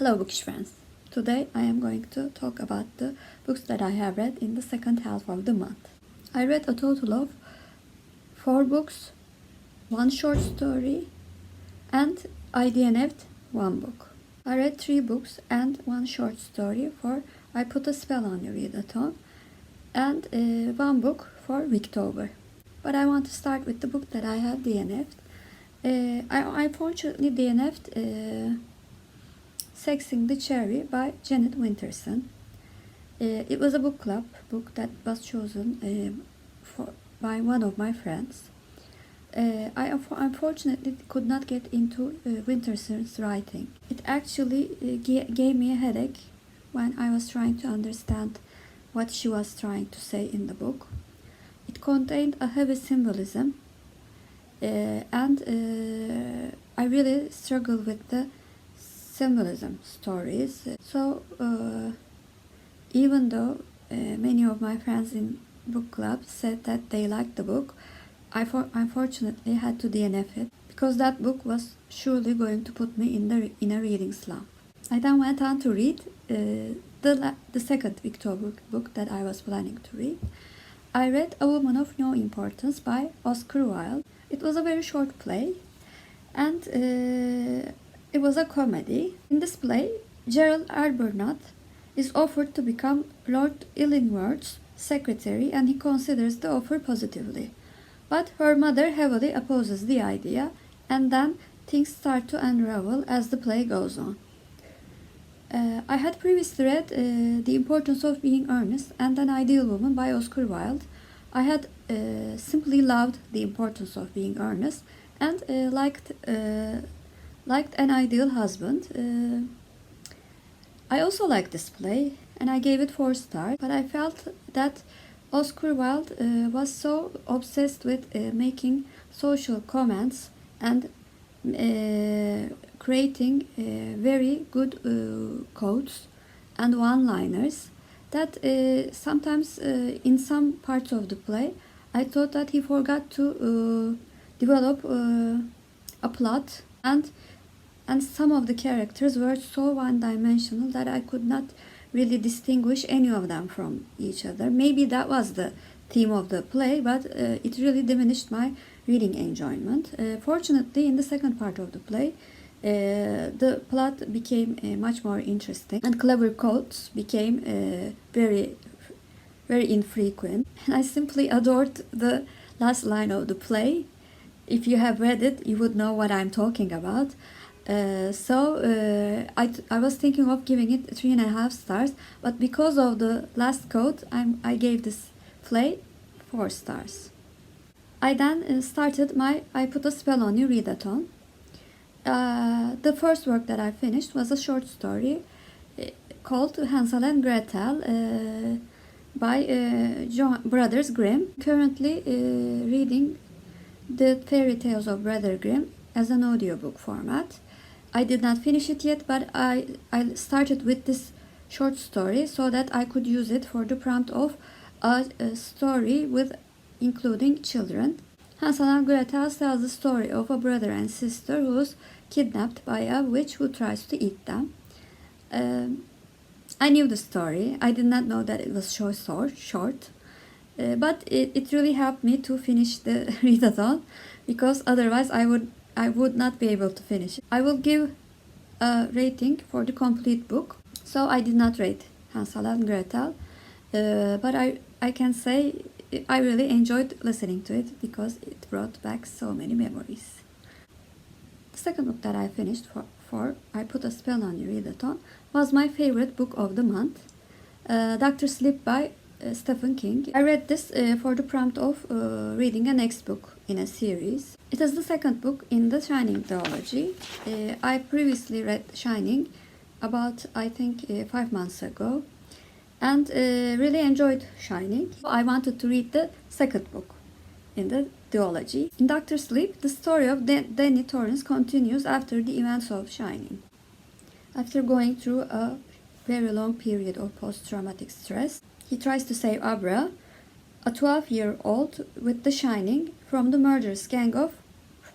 Hello Bookish friends. Today I am going to talk about the books that I have read in the second half of the month. I read a total of 4 books, 1 short story, and I DNF'd 1 book. I read 3 books and 1 short story for I Put a Spell on You readathon, and 1 book for October. But I want to start with the book that I have DNF'd. I unfortunately DNF'd Sexing the Cherry by Janette Winterson. It was a book club book that was chosen by one of my friends. I unfortunately could not get into Winterson's writing. It actually gave me a headache when I was trying to understand what she was trying to say in the book. It contained a heavy symbolism, and I really struggled with the symbolism stories. So even though many of my friends in book club said that they liked the book, I unfortunately had to DNF it because that book was surely going to put me in a reading slump. I then went on to read the second October book that I was planning to read. I read A Woman of No Importance by Oscar Wilde. It was a very short play, and it was a comedy. In this play, Gerald Arbuthnot is offered to become Lord Illingworth's secretary, and he considers the offer positively. But her mother heavily opposes the idea, and then things start to unravel as the play goes on. I had previously read The Importance of Being Earnest and An Ideal Woman by Oscar Wilde. I had simply loved The Importance of Being Earnest and liked An Ideal Husband. I also liked this play and I gave it 4 stars, but I felt that Oscar Wilde was so obsessed with making social comments and creating very good quotes and one-liners that sometimes in some parts of the play I thought that he forgot to develop a plot, and some of the characters were so one-dimensional that I could not really distinguish any of them from each other. Maybe that was the theme of the play, but it really diminished my reading enjoyment. Fortunately, in the second part of the play, the plot became much more interesting and clever quotes became very infrequent. And I simply adored the last line of the play. If you have read it, you would know what I'm talking about. I was thinking of giving it 3.5 stars, but because of the last quote, I gave this play 4 stars. I then started my I Put a Spell on You readathon. The first work that I finished was a short story called Hansel and Gretel by Brothers Grimm. Currently reading the fairy tales of Brother Grimm as an audiobook format. I did not finish it yet, but I started with this short story so that I could use it for the prompt of a story with including children. Hansel and Gretel tells the story of a brother and sister who is kidnapped by a witch who tries to eat them. I knew the story. I did not know that it was so short. But it really helped me to finish the readathon, because otherwise I would not be able to finish it. I will give a rating for the complete book. So I did not rate Hansel and Gretel, but I can say I really enjoyed listening to it because it brought back so many memories. The second book that I finished for I Put a Spell on You readathon was my favorite book of the month, Dr. Sleep by Stephen King. I read this for the prompt of reading a next book in a series. It is the second book in the Shining duology. I previously read Shining about, I think, 5 months ago, and really enjoyed Shining. I wanted to read the second book in the duology. In Dr. Sleep, the story of Danny Torrance continues after the events of Shining. After going through a very long period of post-traumatic stress, he tries to save Abra, a 12-year-old with The Shining, from the murderous gang of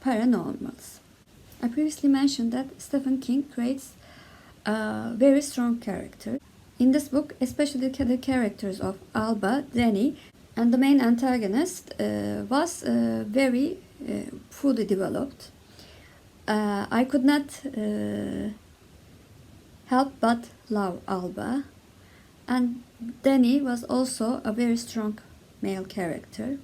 paranormals. I previously mentioned that Stephen King creates very strong character. In this book, especially the characters of Alba, Danny, and the main antagonist was very fully developed. I could not help but love Alba, and Danny was also a very strong male character.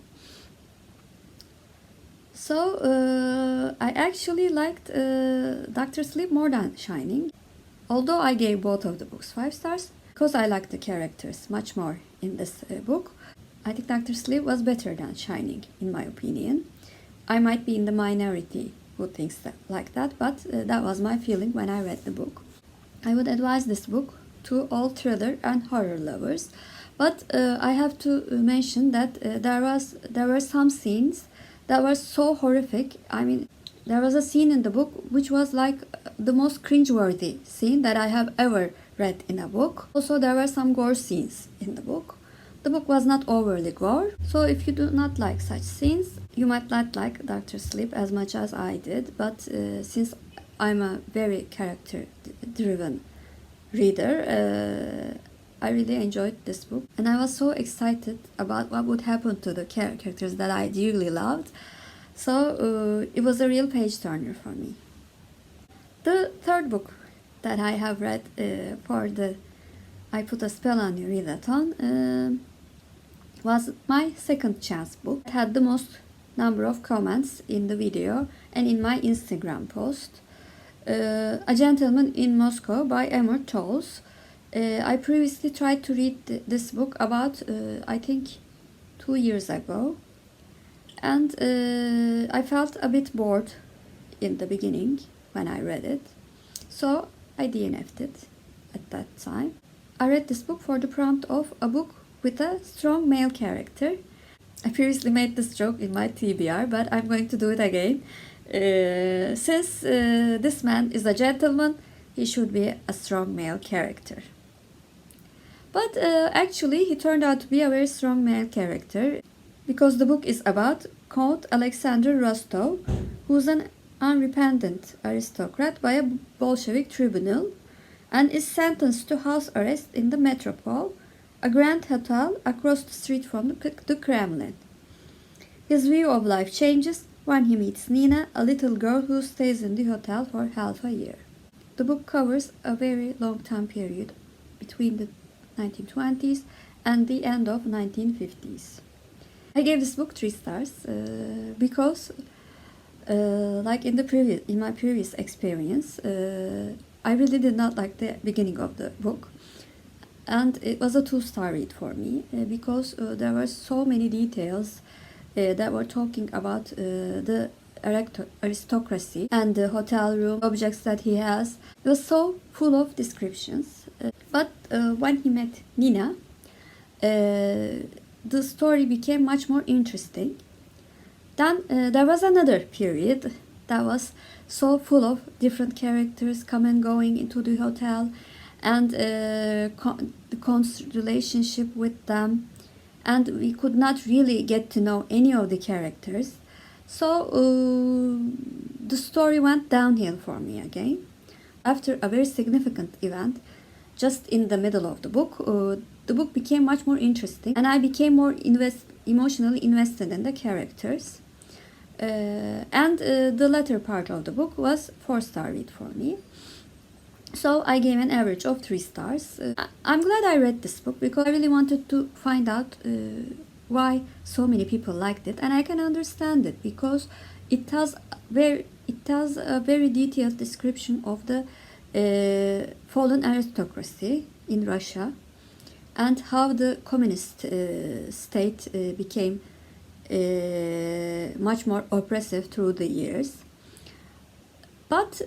So I actually liked Dr. Sleep more than Shining. Although I gave both of the books 5 stars, because I liked the characters much more in this book, I think Dr. Sleep was better than Shining, in my opinion. I might be in the minority who thinks like that, but that was my feeling when I read the book. I would advise this book to all thriller and horror lovers, but I have to mention that there were some scenes that were so horrific. I mean, there was a scene in the book which was like the most cringeworthy scene that I have ever read in a book. Also, there were some gore scenes in the book. The book was not overly gore, so if you do not like such scenes, you might not like Dr. Sleep as much as I did. But since I'm a very character-driven reader, I really enjoyed this book, and I was so excited about what would happen to the characters that I dearly loved. So it was a real page turner for me. The third book that I have read for the I Put a Spell on You readathon was my second chance book. It had the most number of comments in the video and in my Instagram post. A Gentleman in Moscow by Amor, Towles. I previously tried to read this book about, I think, 2 years ago. And I felt a bit bored in the beginning when I read it. So I DNF'd it at that time. I read this book for the prompt of a book with a strong male character. I previously made this joke in my TBR, but I'm going to do it again. Since this man is a gentleman, he should be a strong male character. But actually, he turned out to be a very strong male character, because the book is about Count Alexander Rostov, who's an unrepentant aristocrat by a Bolshevik tribunal and is sentenced to house arrest in the Metropole, a grand hotel across the street from the Kremlin. His view of life changes when he meets Nina, a little girl who stays in the hotel for half a year. The book covers a very long time period between the 1920s and the end of 1950s. I gave this book 3 stars because, like in my previous experience, I really did not like the beginning of the book, and it was a 2-star read for me because there were so many details that were talking about the aristocracy and the hotel room objects that he has. It was so full of descriptions. But when he met Nina, the story became much more interesting. Then there was another period that was so full of different characters coming and going into the hotel, and the Count's relationship with them, and we could not really get to know any of the characters. So the story went downhill for me again. After a very significant event, just in the middle of the book became much more interesting, and I became more emotionally invested in the characters. And the latter part of the book was 4-star read for me. So I gave an average of 3 stars. I'm glad I read this book because I really wanted to find out why so many people liked it, and I can understand it because it tells a very detailed description of the fallen aristocracy in Russia and how the communist state became much more oppressive through the years. But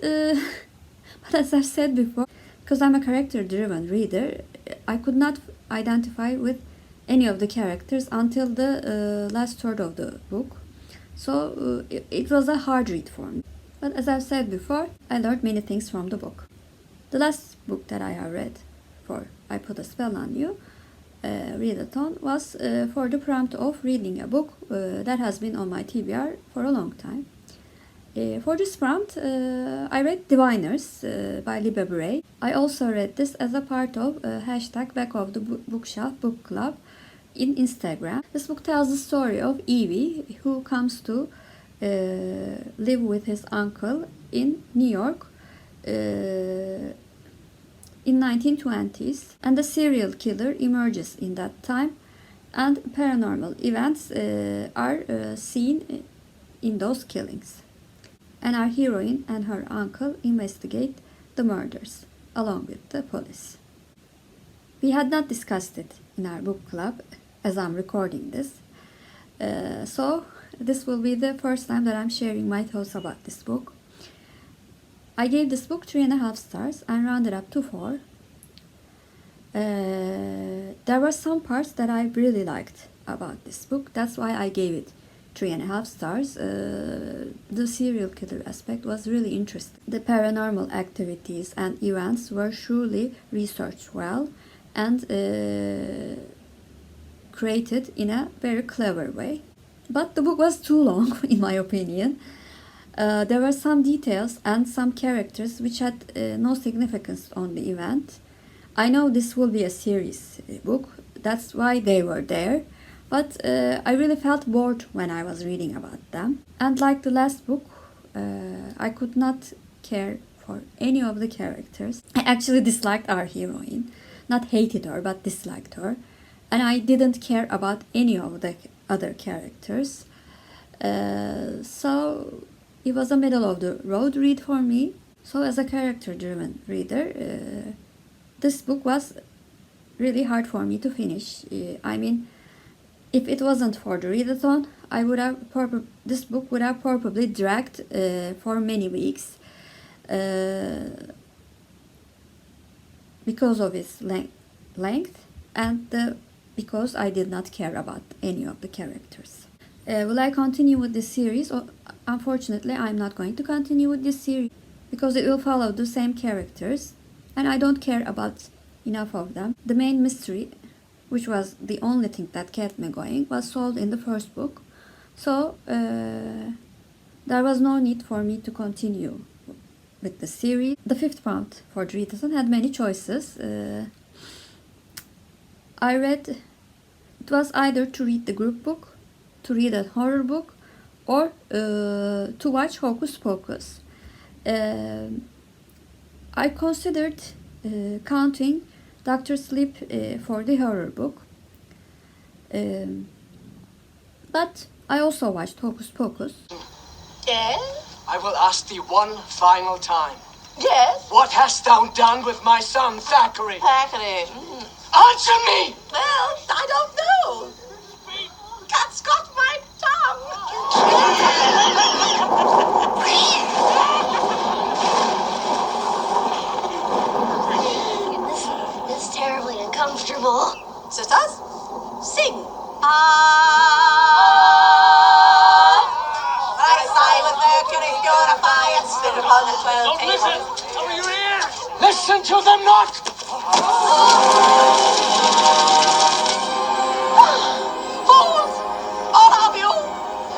as I've said before, because I'm a character-driven reader, I could not identify with any of the characters until the last third of the book. So it was a hard read for me. But as I've said before, I learned many things from the book. The last book that I have read for I Put a Spell on You readathon was for the prompt of reading a book that has been on my TBR for a long time. For this prompt, I read Diviners by Libba Bray. I also read this as a part of hashtag Back of the Bookshelf Book Club in Instagram. This book tells the story of Evie, who comes to live with his uncle in New York in 1920s, and a serial killer emerges in that time, and paranormal events are seen in those killings. And our heroine and her uncle investigate the murders along with the police. We had not discussed it in our book club as I'm recording this. So this will be the first time that I'm sharing my thoughts about this book. I gave this book 3.5 stars and rounded up to 4. There were some parts that I really liked about this book. That's why I gave it 3.5 stars. The serial killer aspect was really interesting. The paranormal activities and events were surely researched well and created in a very clever way. But the book was too long, in my opinion. There were some details and some characters which had no significance on the event. I know this will be a series book, that's why they were there. But I really felt bored when I was reading about them. And like the last book, I could not care for any of the characters. I actually disliked our heroine. Not hated her, but disliked her. And I didn't care about any of the other characters. So it was a middle of the road read for me. So as a character-driven reader, this book was really hard for me to finish. I mean, if it wasn't for the readathon, this book would have probably dragged for many weeks because of its length and because I did not care about any of the characters. Will I continue with this series? Unfortunately, I'm not going to continue with this series because it will follow the same characters and I don't care about enough of them. The main mystery, which was the only thing that kept me going, was solved in the first book. So there was no need for me to continue with the series. The 5th prompt for Drita had many choices. I read, it was either to read the group book, to read a horror book, or to watch Hocus Pocus. I considered counting Dr. Sleep for the horror book. But I also watched Hocus Pocus. Yes? I will ask thee one final time. Yes? What hast thou done with my son, Thackeray? Thackeray. Answer me! Well, I don't know. Cat's got my tongue. This is terribly uncomfortable. Sisters, sing. Thy silent Mercury purify and spit upon the 12 Don't tables. listen! Cover your ears! Listen to them not! Fools! All of you!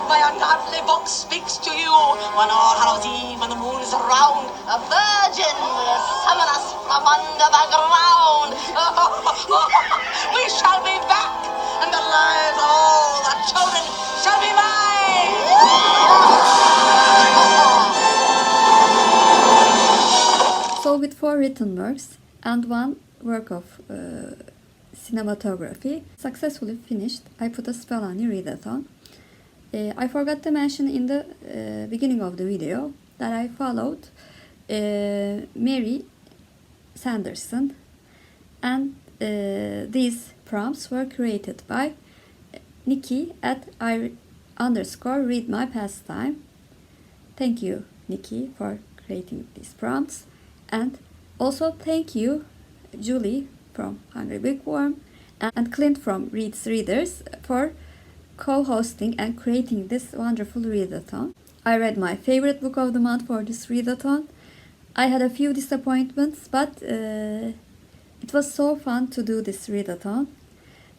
My ungodly book speaks to you. On All Hallows Eve, when the moon is round, a virgin will summon us from under the ground. We shall be back, and the lives of all the children shall be mine. So with 4 written works and 1 work of cinematography successfully finished, I put a spell on your readathon. I forgot to mention in the beginning of the video that I followed Mary Sanderson, and these prompts were created by Nichi at _readmypastime. Thank you, Nichi, for creating these prompts, and also thank you, Julie from Hungry Bookworm and Clint from Reads Readers for co-hosting and creating this wonderful readathon. I read my favorite book of the month for this readathon. I had a few disappointments, but it was so fun to do this readathon.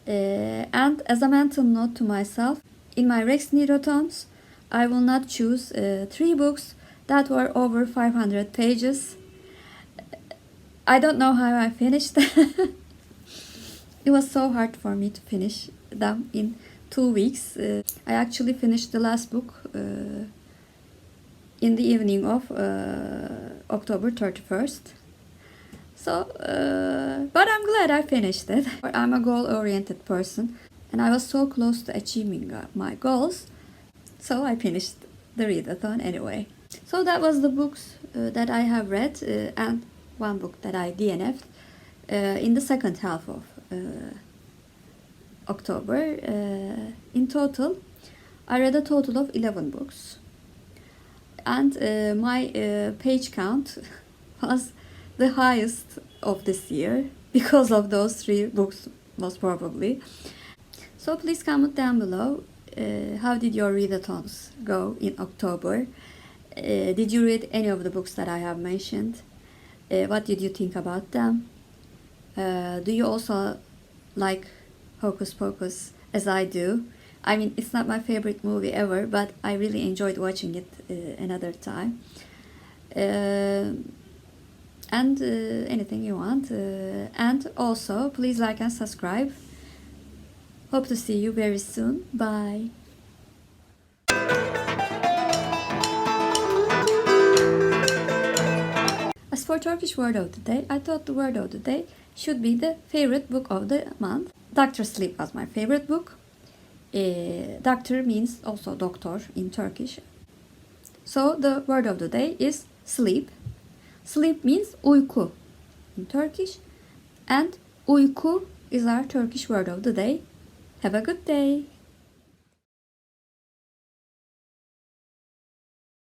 And as a mental note to myself, in my Rex readathons, I will not choose 3 books that were over 500 pages. I don't know how I finished. It was so hard for me to finish them in 2 weeks. I actually finished the last book in the evening of October 31st. So, but I'm glad I finished it. I'm a goal-oriented person, and I was so close to achieving my goals, so I finished the readathon anyway. So that was the books that I have read, and one book that I DNF'd in the second half of October. In total, I read a total of 11 books, and my page count was the highest of this year because of those 3 books, most probably. So please comment down below, how did your readathons go in October? Did you read any of the books that I have mentioned? What did you think about them? Do you also like Hocus Pocus as I do? I mean, it's not my favorite movie ever, but I really enjoyed watching it another time. And anything you want. And also, please like and subscribe. Hope to see you very soon. Bye. As for Turkish word of the day, I thought the word of the day should be the favorite book of the month. Dr. Sleep was my favorite book. Doctor means also doctor in Turkish. So the word of the day is sleep. Sleep means uyku in Turkish, and uyku is our Turkish word of the day. Have a good day.